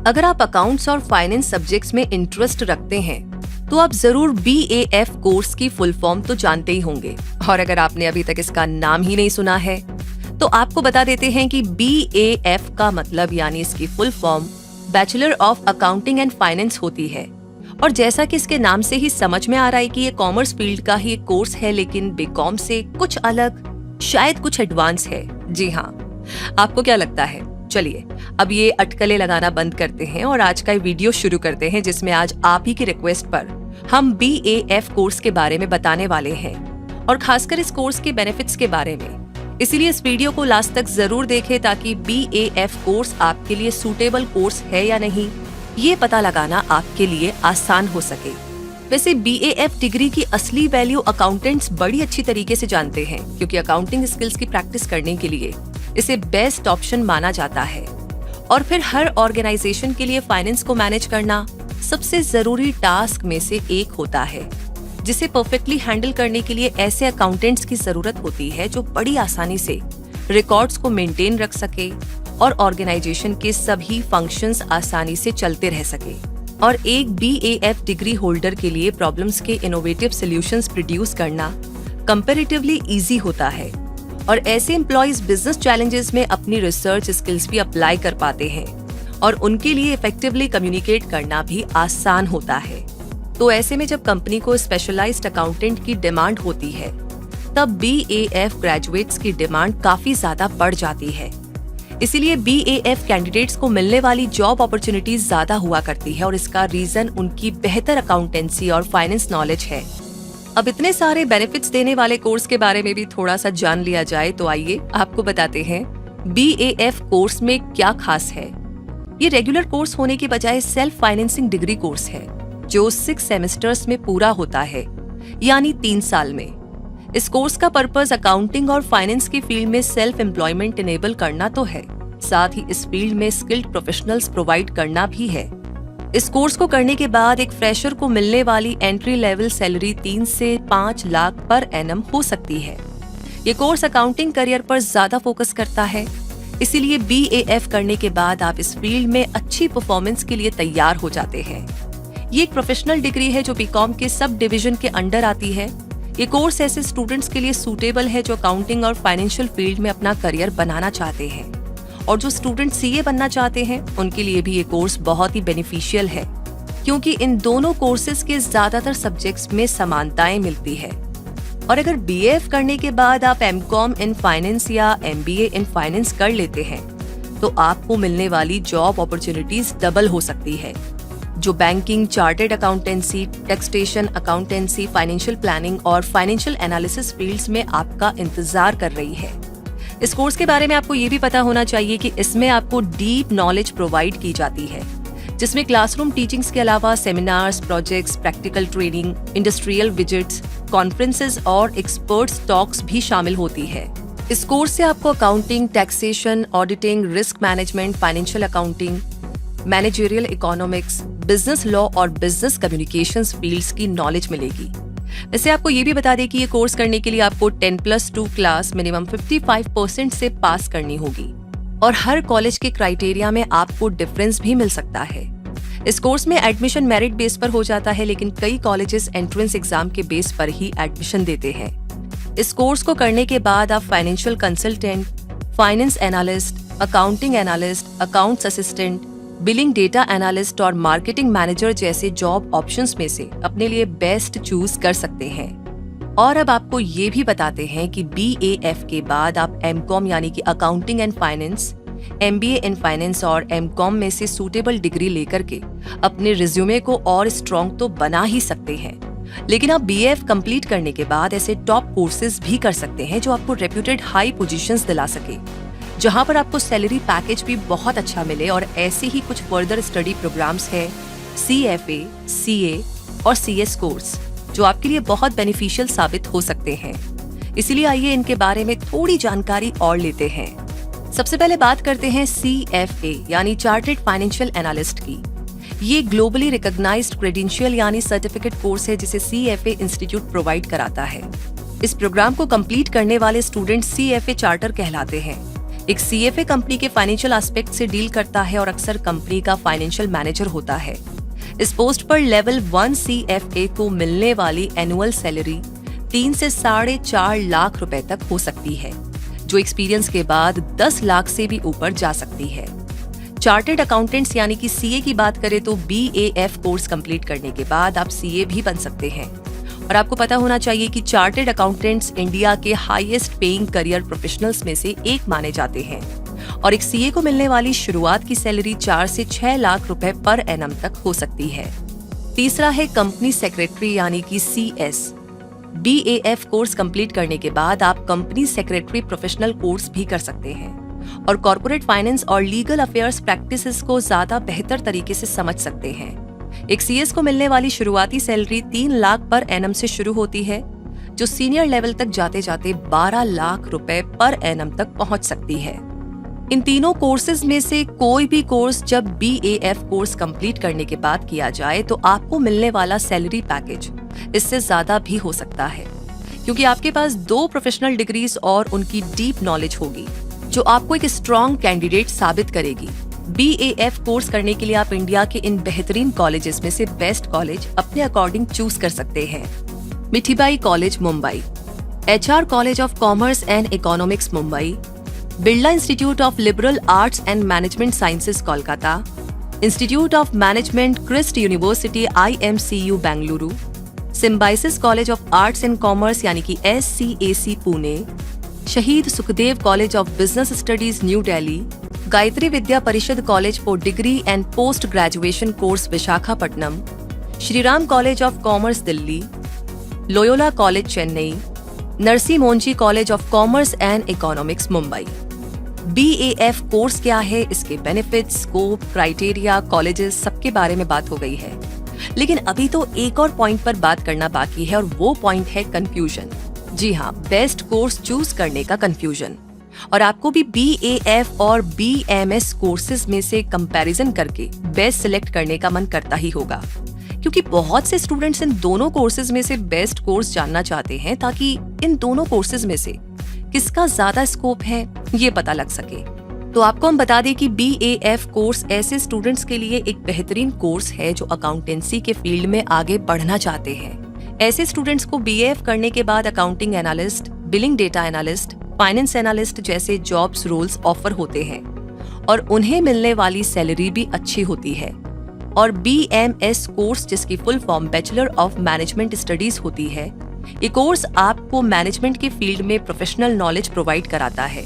अगर आप अकाउंट्स और फाइनेंस सब्जेक्ट्स में इंटरेस्ट रखते हैं तो आप जरूर BAF कोर्स की फुल फॉर्म तो जानते ही होंगे, और अगर आपने अभी तक इसका नाम ही नहीं सुना है तो आपको बता देते हैं कि BAF का मतलब यानी इसकी full form bachelor of accounting and finance होती है। और जैसा कि इसके नाम से ही समझ में आ रहा है कि ये कॉमर्स फील्ड का ही एक कोर्स है, लेकिन बीकॉम से कुछ अलग, शायद कुछ एडवांस है। जी हाँ, आपको क्या लगता है? चलिए अब ये अटकलें लगाना बंद करते हैं और आज का वीडियो शुरू करते हैं, जिसमें आज आप ही की रिक्वेस्ट पर हम BAF कोर्स के बारे में बताने वाले हैं और खासकर इस कोर्स के बेनिफिट्स के बारे में। इसीलिए इस वीडियो को लास्ट तक जरूर देखें ताकि BAF कोर्स आपके लिए सूटेबल कोर्स है या नहीं, ये पता लगाना आपके लिए आसान हो सके। वैसे BAF डिग्री की असली वैल्यू अकाउंटेंट्स बड़ी अच्छी तरीके से जानते हैं, क्योंकि अकाउंटिंग स्किल्स की प्रैक्टिस करने के लिए इसे बेस्ट ऑप्शन माना जाता है। और फिर हर ऑर्गेनाइजेशन के लिए फाइनेंस को मैनेज करना सबसे जरूरी टास्क में से एक होता है, जिसे परफेक्टली हैंडल करने के लिए ऐसे अकाउंटेंट्स की जरूरत होती है जो बड़ी आसानी से रिकॉर्ड्स को मेंटेन रख सके और ऑर्गेनाइजेशन के सभी फंक्शंस आसानी से चलते रह सके। और एक BAF डिग्री होल्डर के लिए प्रॉब्लम्स के इनोवेटिव सॉल्यूशंस प्रोड्यूस करना कंपैरेटिवली इजी होता है, और ऐसे एम्प्लॉइज बिजनेस चैलेंजेस में अपनी रिसर्च स्किल्स भी अप्लाई कर पाते हैं और उनके लिए इफेक्टिवली कम्युनिकेट करना भी आसान होता है। तो ऐसे में जब कंपनी को स्पेशलाइज्ड अकाउंटेंट की डिमांड होती है, तब BAF ग्रेजुएट्स की डिमांड काफी ज्यादा बढ़ जाती है। इसीलिए BAF कैंडिडेट्स को मिलने वाली जॉब अपॉर्चुनिटीज ज्यादा हुआ करती है, और इसका रीजन उनकी बेहतर अकाउंटेंसी और फाइनेंस नॉलेज है। अब इतने सारे बेनिफिट्स देने वाले कोर्स के बारे में भी थोड़ा सा जान लिया जाए, तो आइए आपको बताते हैं BAF कोर्स में क्या खास है। ये रेगुलर कोर्स होने के बजाय सेल्फ फाइनेंसिंग डिग्री कोर्स है, जो 6 सेमेस्टर्स में पूरा होता है, यानी 3 साल में। इस कोर्स का पर्पस अकाउंटिंग और फाइनेंस की फील्ड में सेल्फ एम्प्लॉयमेंट इनेबल करना तो है, साथ ही इस फील्ड में स्किल्ड प्रोफेशनल्स प्रोवाइड करना भी है। इस कोर्स को करने के बाद एक फ्रेशर को मिलने वाली एंट्री लेवल सैलरी 3 से 5 लाख पर एनम हो सकती है। ये कोर्स अकाउंटिंग करियर पर ज्यादा फोकस करता है, इसीलिए BAF करने के बाद आप इस फील्ड में अच्छी परफॉर्मेंस के लिए तैयार हो जाते हैं। ये एक प्रोफेशनल डिग्री है जो बीकॉम के सब डिवीजन के अंडर आती है। ये कोर्स ऐसे स्टूडेंट्स के लिए सूटेबल है जो अकाउंटिंग और फाइनेंशियल फील्ड में अपना करियर बनाना चाहते हैं, और जो स्टूडेंट CA बनना चाहते हैं उनके लिए भी ये कोर्स बहुत ही बेनिफिशियल है, क्योंकि इन दोनों कोर्सेज के ज्यादातर सब्जेक्ट्स में समानताएं मिलती है। और अगर BAF करने के बाद आप MCOM इन फाइनेंस या MBA इन फाइनेंस कर लेते हैं, तो आपको मिलने वाली जॉब अपॉर्चुनिटीज डबल हो सकती है, जो banking, chartered accountancy, taxation accountancy, financial planning और फाइनेंशियल एनालिसिस फील्ड्स में आपका इंतजार कर रही है। इस कोर्स के बारे में आपको ये भी पता होना चाहिए कि इसमें आपको डीप नॉलेज प्रोवाइड की जाती है, जिसमें क्लासरूम टीचिंग्स के अलावा seminars, projects, practical training, industrial visits, conferences और एक्सपर्ट्स टॉक्स भी शामिल होती है। इस कोर्स से आपको accounting, taxation, auditing, risk management, financial accounting, managerial economics, business law और बिजनेस कम्युनिकेशंस फील्ड्स की नॉलेज मिलेगी। वैसे आपको ये भी बता दें कि ये कोर्स करने के लिए आपको 10+2 क्लास मिनिमम 55% से पास करनी होगी, और हर कॉलेज के क्राइटेरिया में आपको डिफरेंस भी मिल सकता है। इस कोर्स में एडमिशन मेरिट बेस पर हो जाता है, लेकिन कई कॉलेजेस एंट्रेंस एग्जाम के बेस पर ही एडमिशन देते हैं। इस कोर्स को करने के बाद आप financial consultant, finance analyst, accounting analyst, accounts assistant, billing data analyst और मार्केटिंग मैनेजर जैसे जॉब ऑप्शंस में से अपने लिए बेस्ट चूज कर सकते हैं। और अब आपको ये भी बताते हैं कि BAF के बाद आप MCOM यानी कि accounting and finance, MBA in finance और MCOM में से सूटेबल डिग्री लेकर के अपने रिज्यूमे को और स्ट्रॉन्ग तो बना ही सकते हैं, लेकिन आप BAF कंप्लीट करने के बाद ऐसे टॉप कोर्सेज भी कर सकते हैं जो आपको रेप्यूटेड हाई पोजीशंस दिला सके, जहां पर आपको सैलरी पैकेज भी बहुत अच्छा मिले। और ऐसे ही कुछ फर्दर स्टडी प्रोग्राम्स है, CFA, CA और CS कोर्स, जो आपके लिए बहुत बेनिफिशियल साबित हो सकते हैं। इसीलिए आइए इनके बारे में थोड़ी जानकारी और लेते हैं। सबसे पहले बात करते हैं CFA यानी चार्टर्ड फाइनेंशियल एनालिस्ट की। ये ग्लोबली रिकॉग्नाइज्ड क्रेडेंशियल यानी सर्टिफिकेट कोर्स है, जिसे CFA इंस्टीट्यूट प्रोवाइड कराता है। इस प्रोग्राम को कंप्लीट करने वाले स्टूडेंट CFA चार्टर कहलाते हैं। एक CFA कंपनी के फाइनेंशियल एस्पेक्ट से डील करता है और अक्सर कंपनी का फाइनेंशियल मैनेजर होता है। इस पोस्ट पर लेवल 1 CFA को मिलने वाली एनुअल सैलरी 3 से 4.5 लाख रुपए तक हो सकती है, जो एक्सपीरियंस के बाद 10 लाख से भी ऊपर जा सकती है। चार्टर्ड अकाउंटेंट्स यानी कि CA की बात करें तो BAF कोर्स कंप्लीट करने के बाद आप CA भी बन सकते हैं। और आपको पता होना चाहिए कि चार्टर्ड अकाउंटेंट्स इंडिया के हाईएस्ट पेइंग करियर प्रोफेशनल्स में से एक माने जाते हैं और एक CA को मिलने वाली शुरुआत की सैलरी 4 से 6 लाख रुपए पर एनम तक हो सकती है। तीसरा है कंपनी सेक्रेटरी यानी कि CS। BAF कोर्स कंप्लीट करने के बाद आप कंपनी सेक्रेटरी प्रोफेशनल कोर्स भी कर सकते हैं और कॉर्पोरेट फाइनेंस और लीगल अफेयर्स प्रैक्टिसेस को ज्यादा बेहतर तरीके से समझ सकते हैं। एक CS को मिलने वाली शुरुआती सैलरी 3 लाख पर एनम से शुरू होती है, जो सीनियर लेवल तक जाते जाते 12 लाख रुपए पर एनम तक पहुंच सकती है। इन तीनों कोर्सेज में से कोई भी कोर्स जब BAF कोर्स कंप्लीट करने के बाद किया जाए तो आपको मिलने वाला सैलरी पैकेज इससे ज्यादा भी हो सकता है, क्योंकि आपके पास 2 प्रोफेशनल डिग्रीज और उनकी डीप नॉलेज होगी, जो आपको एक स्ट्रॉन्ग कैंडिडेट साबित करेगी। BAF कोर्स करने के लिए आप इंडिया के इन बेहतरीन कॉलेजेस में से बेस्ट कॉलेज अपने अकॉर्डिंग चूज कर सकते हैं। Mithibai college Mumbai, HR college of commerce and economics Mumbai, Birla institute of liberal arts and management sciences Kolkata, institute of management Christ university IMCU Bengaluru, Symbiosis college of arts and commerce यानी कि SCAC Pune, Shaheed Sukhdev college of business studies New Delhi, Gayatri Vidya Parishad college for degree and post graduation course Visakhapatnam, Shriram college of commerce Delhi, Loyola college Chennai, Narsi Monjee college of commerce and economics Mumbai. BAF course क्या है, इसके benefits, scope, criteria, colleges सबके बारे में बात हो गई है, लेकिन अभी तो एक और पॉइंट पर बात करना बाकी है और वो पॉइंट है कंफ्यूजन। जी हाँ, बेस्ट कोर्स चूज करने का कंफ्यूजन। और आपको भी BAF और BMS कोर्सेज में से कंपैरिजन करके बेस्ट सिलेक्ट करने का मन करता ही होगा, क्योंकि बहुत से स्टूडेंट्स इन दोनों कोर्सेज में से बेस्ट कोर्स जानना चाहते हैं ताकि इन दोनों कोर्सेज में से किसका ज्यादा स्कोप है ये पता लग सके। तो आपको हम बता दें कि BAF कोर्स ऐसे स्टूडेंट्स के लिए एक बेहतरीन कोर्स है जो अकाउंटेंसी के फील्ड में आगे बढ़ना चाहते हैं। ऐसे स्टूडेंट्स को BAF करने के बाद accounting analyst, billing data analyst, finance analyst जैसे जॉब्स रोल्स ऑफर होते हैं और उन्हें मिलने वाली सैलरी भी अच्छी होती है। और BMS कोर्स, जिसकी full form bachelor of management studies होती है, ये कोर्स आपको मैनेजमेंट के फील्ड में प्रोफेशनल नॉलेज प्रोवाइड कराता है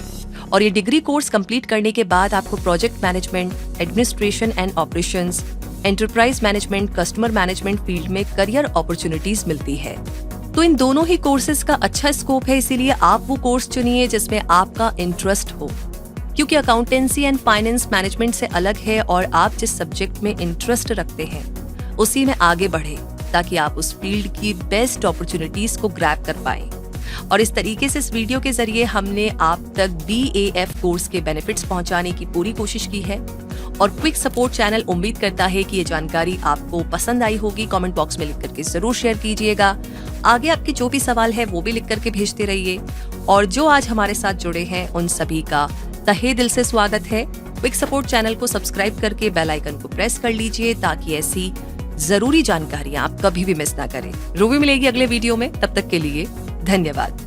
और ये डिग्री कोर्स कंप्लीट करने के बाद आपको project management, administration and operations, enterprise management, customer management field में करियर अपॉर्चुनिटीज मिलती है। तो इन दोनों ही कोर्सेज का अच्छा स्कोप है, इसीलिए आप वो कोर्स चुनिए जिसमें आपका इंटरेस्ट हो, क्योंकि अकाउंटेंसी एंड फाइनेंस मैनेजमेंट से अलग है और आप जिस सब्जेक्ट में इंटरेस्ट रखते हैं उसी में आगे बढ़े ताकि आप उस फील्ड की बेस्ट अपॉर्चुनिटीज को ग्रैब कर पाएं। और इस तरीके से इस वीडियो के जरिए हमने आप तक BAF कोर्स के बेनिफिट्स पहुंचाने की पूरी कोशिश की है और क्विक सपोर्ट चैनल उम्मीद करता है कि ये जानकारी आपको पसंद आई होगी। कमेंट बॉक्स में लिख करके जरूर शेयर कीजिएगा। आगे आपके जो भी सवाल है वो भी लिख करके भेजते रहिए और जो आज हमारे साथ जुड़े हैं उन सभी का तहे दिल से स्वागत है। क्विक सपोर्ट चैनल को सब्सक्राइब करके बेल आइकन को प्रेस कर लीजिए ताकि ऐसी जरूरी जानकारियां आप कभी भी मिस ना करें। रूबी मिलेगी अगले वीडियो में, तब तक के लिए धन्यवाद।